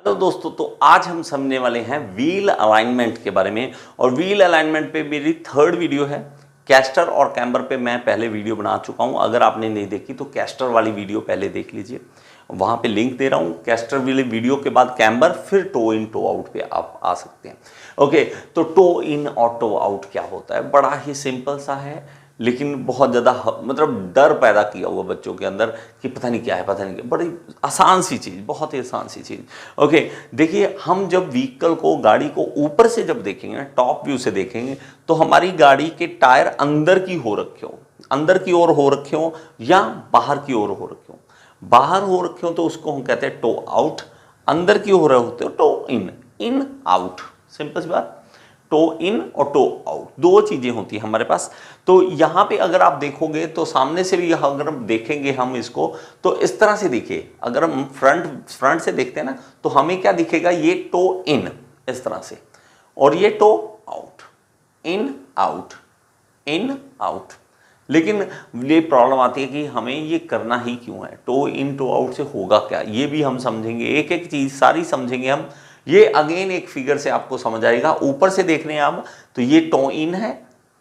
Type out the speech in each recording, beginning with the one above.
Hello दोस्तों, तो आज हम समझने वाले हैं व्हील अलाइनमेंट के बारे में। और व्हील अलाइनमेंट पे मेरी थर्ड वीडियो है। कैस्टर और कैम्बर पे मैं पहले वीडियो बना चुका हूं। अगर आपने नहीं देखी तो कैस्टर वाली वीडियो पहले देख लीजिए, वहां पे लिंक दे रहा हूं। कैस्टर वाली वीडियो के बाद कैम्बर, फिर टो इन टो आउट पे आप आ सकते हैं। ओके, तो टो इन और टो आउट क्या होता है? बड़ा ही सिंपल सा है, लेकिन बहुत ज़्यादा मतलब डर पैदा किया हुआ बच्चों के अंदर कि पता नहीं क्या है, पता नहीं क्या। बड़ी आसान सी चीज़, बहुत ही आसान सी चीज़। ओके, देखिए, हम जब व्हीकल को, गाड़ी को ऊपर से जब देखेंगे, टॉप व्यू से देखेंगे, तो हमारी गाड़ी के टायर अंदर की हो रखे हो, अंदर की ओर हो रखे हो या बाहर की ओर हो रखे हो। बाहर हो रखे हो तो उसको हम कहते हैं टो आउट, अंदर की हो रहे होते हो toe in, in out. Simple सी बात, टो इन और टो आउट दो चीजें होती है हमारे पास। तो यहां पे अगर आप देखोगे तो सामने से भी अगर हम देखेंगे हम इसको, तो इस तरह से देखिए। अगर हम फ्रंट से देखते हैं ना, तो हमें क्या दिखेगा? ये टो इन इस तरह से, और ये toe out, in out, in out. लेकिन ये प्रॉब्लम आती है कि हमें ये करना ही क्यों है? टो इन टो आउट से होगा क्या, ये भी हम समझेंगे। एक एक चीज सारी समझेंगे हम। ये अगेन एक फिगर से आपको समझ आएगा। ऊपर से देख रहे हैं आप, तो ये टो इन है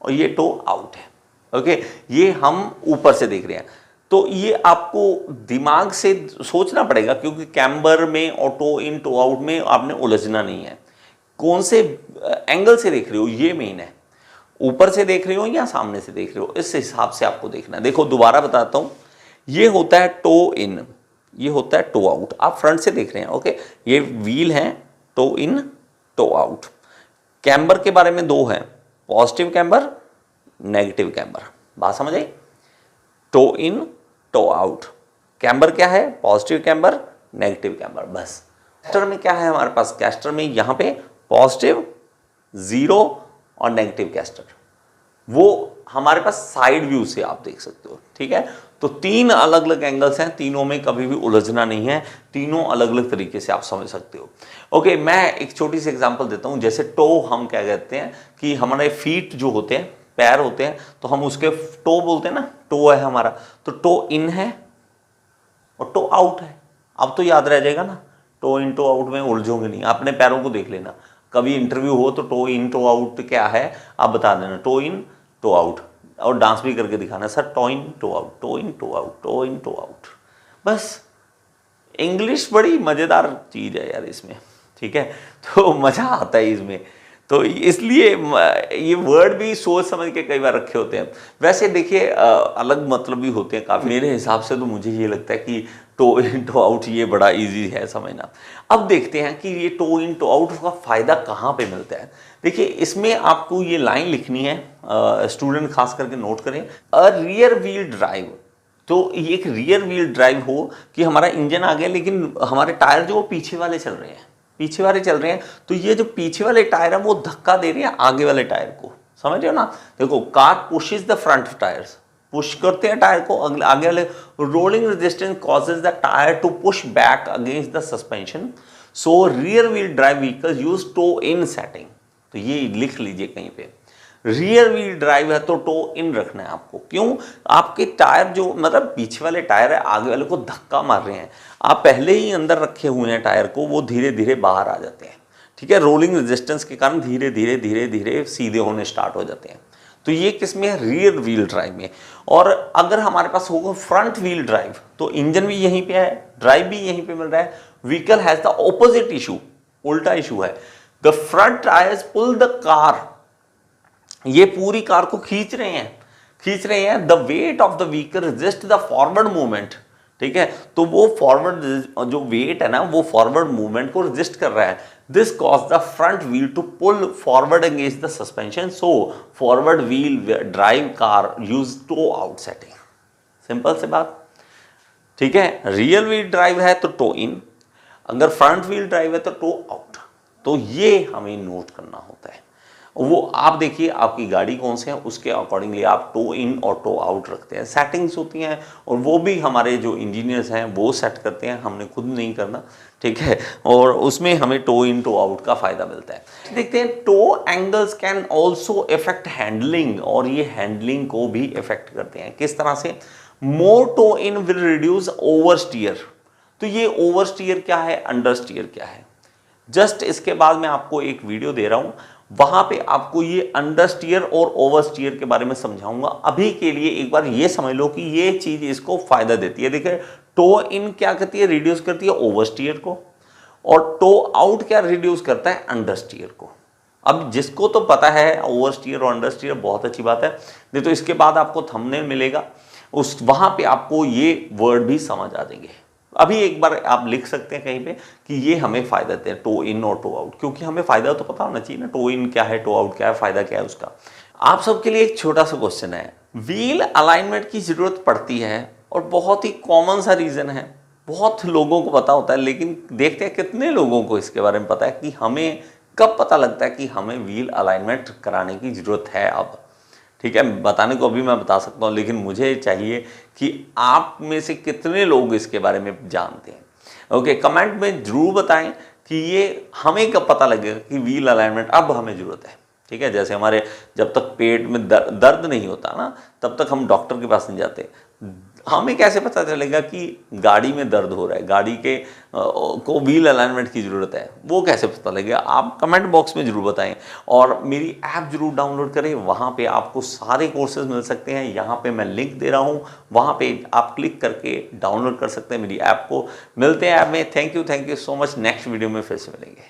और ये टो आउट है। ओके, ये हम ऊपर से देख रहे हैं, तो ये आपको दिमाग से सोचना पड़ेगा, क्योंकि कैम्बर में और टो इन टो आउट में आपने उलझना नहीं है। कौन से एंगल से देख रहे हो, ये मेन है। ऊपर से देख रहे हो या सामने से देख रहे हो, इस हिसाब से आपको देखना है। देखो, दोबारा बताता हूं। ये होता है टो इन, ये होता है टो आउट। आप फ्रंट से देख रहे हैं। ओके, ये व्हील है, toe in toe out. Camber के बारे में दो हैं, पॉजिटिव कैम्बर, नेगेटिव कैम्बर। बात समझ आई? Toe in toe out. Camber क्या है? पॉजिटिव कैम्बर, नेगेटिव कैम्बर, बस। कैस्टर में क्या है हमारे पास? कैस्टर में यहां पे पॉजिटिव, जीरो और नेगेटिव कैस्टर, वो हमारे पास साइड व्यू से आप देख सकते हो। ठीक है, तो तीन अलग अलग एंगल्स हैं, तीनों में कभी भी उलझना नहीं है, तीनों अलग अलग तरीके से आप समझ सकते हो। ओके, मैं एक छोटी सी एग्जांपल देता हूं। जैसे टो हम क्या कहते हैं कि हमारे फीट जो होते हैं, पैर होते हैं, तो हम उसके टो बोलते हैं ना, टो है हमारा। तो टो इन है और टो आउट है। अब तो याद रह जाएगा ना, टो इन टो आउट में उलझोगे नहीं। अपने पैरों को देख लेना, कभी इंटरव्यू हो तो टो इन टो आउट क्या है आप बता देना, टो इन टो आउट। और डांस भी करके दिखाना, sir toe in toe out, toe in toe out, toe in toe out. बस, इंग्लिश बड़ी मजेदार चीज है यार इसमें। ठीक है, तो मजा आता है इसमें। तो इसलिए ये वर्ड भी सोच समझ के कई बार रखे होते हैं। वैसे देखिए, अलग मतलब भी होते हैं काफी। मेरे हिसाब से तो मुझे ये लगता है कि टो इन टो आउट ये बड़ा इजी है समझना। अब देखते हैं कि ये टो इन टो आउट का फायदा कहाँ पे मिलता है। देखिए, इसमें आपको ये लाइन लिखनी है, स्टूडेंट खास करके नोट करें। अ रियर व्हील ड्राइव, तो ये एक रियर व्हील ड्राइव हो कि हमारा इंजन आ गया, लेकिन हमारे टायर जो पीछे वाले चल रहे हैं, पीछे वाले चल रहे हैं। तो ये जो पीछे वाले टायर है वो धक्का दे रहे हैं आगे वाले टायर को। समझ रहे हो ना? देखो, car pushes the front tyres, push करते हैं टायर को आगे वाले। Rolling resistance causes the tyre to push back against the suspension, so rear wheel drive vehicles use toe in setting. तो ये लिख लीजिए कहीं पे, रियर व्हील ड्राइव है तो टो इन रखना है आपको। क्यों? आपके टायर जो मतलब पीछे वाले टायर है, आगे वाले को धक्का मार रहे हैं। आप पहले ही अंदर रखे हुए हैं टायर को, वो धीरे धीरे बाहर आ जाते हैं। ठीक है, रोलिंग रेजिस्टेंस के कारण धीरे धीरे धीरे धीरे सीधे होने स्टार्ट हो जाते हैं। तो ये किसमें है? रियर व्हील ड्राइव में। और अगर हमारे पास होगा फ्रंट व्हील ड्राइव, तो इंजन भी यहीं पे है, ड्राइव भी यहीं पे मिल रहा है। Vehicle has the opposite issue, उल्टा इशू है। The front tyres pull the car, ये पूरी कार को खींच रहे हैं, खींच रहे हैं। The weight of the vehicle resist the forward movement. ठीक है, तो वो फॉरवर्ड जो वेट है ना, वो फॉरवर्ड मूवमेंट को रेजिस्ट कर रहा है। This cause the front wheel to pull forward against the suspension, so forward wheel drive car use toe out setting. Simple से बात। ठीक है, रियर व्हील ड्राइव है तो टो इन, अगर फ्रंट व्हील ड्राइव है तो टो आउट। तो ये हमें नोट करना होता है। वो आप देखिए आपकी गाड़ी कौन सी है, उसके अकॉर्डिंगली आप टो इन और टो आउट रखते हैं। सेटिंग्स होती हैं, और वो भी हमारे जो इंजीनियर्स हैं वो सेट करते हैं, हमने खुद नहीं करना। ठीक है, और उसमें हमें टो इन टो आउट का फायदा मिलता है। देखते हैं, toe angles can also effect handling, और ये हैंडलिंग को भी इफेक्ट करते हैं। किस तरह से? More toe in will reduce oversteer. तो ये ओवर स्टीयर क्या है, अंडर स्टीयर क्या है? जस्ट इसके बाद मैं आपको एक वीडियो दे रहा हूं, वहां पे आपको ये अंडर स्टीयर और ओवर स्टीयर के बारे में समझाऊंगा। अभी के लिए एक बार ये समझ लो कि ये चीज इसको फायदा देती है। देखिए टो इन क्या करती है, रिड्यूस करती है ओवर स्टीयर को, और टो आउट क्या रिड्यूस करता है, अंडर स्टीयर को। अब जिसको तो पता है ओवर स्टीयर और अंडर स्टीयर, बहुत अच्छी बात है। नहीं तो इसके बाद आपको थंबनेल मिलेगा, उस वहां पे आपको ये वर्ड भी समझ आ जाएंगे। अभी एक बार आप लिख सकते हैं कहीं पे कि ये हमें फायदा देते हैं, टो इन और टो आउट, क्योंकि हमें फायदा तो पता होना चाहिए ना, टो इन क्या है, टो आउट क्या है, फायदा क्या है उसका। आप सबके लिए एक छोटा सा क्वेश्चन है, व्हील अलाइनमेंट की जरूरत पड़ती है और बहुत ही कॉमन सा रीजन है, बहुत लोगों को पता होता है, लेकिन देखते हैं कितने लोगों को इसके बारे में पता है कि हमें कब पता लगता है कि हमें व्हील अलाइनमेंट कराने की जरूरत है। अब ठीक है, बताने को अभी मैं बता सकता हूँ, लेकिन मुझे चाहिए कि आप में से कितने लोग इसके बारे में जानते हैं। ओके, कमेंट में जरूर बताएं कि ये हमें कब पता लगेगा कि व्हील अलाइनमेंट अब हमें जरूरत है। ठीक है, जैसे हमारे जब तक पेट में दर्द नहीं होता ना, तब तक हम डॉक्टर के पास नहीं जाते। हमें कैसे पता चलेगा कि गाड़ी में दर्द हो रहा है, गाड़ी के को व्हील अलाइनमेंट की ज़रूरत है, वो कैसे पता लगेगा? आप कमेंट बॉक्स में ज़रूर बताएं, और मेरी ऐप ज़रूर डाउनलोड करें। वहाँ पे आपको सारे कोर्सेज मिल सकते हैं। यहाँ पे मैं लिंक दे रहा हूँ, वहाँ पे आप क्लिक करके डाउनलोड कर सकते हैं मेरी ऐप को। मिलते हैं ऐप में। Thank you so much. Next video में फिर से मिलेंगे।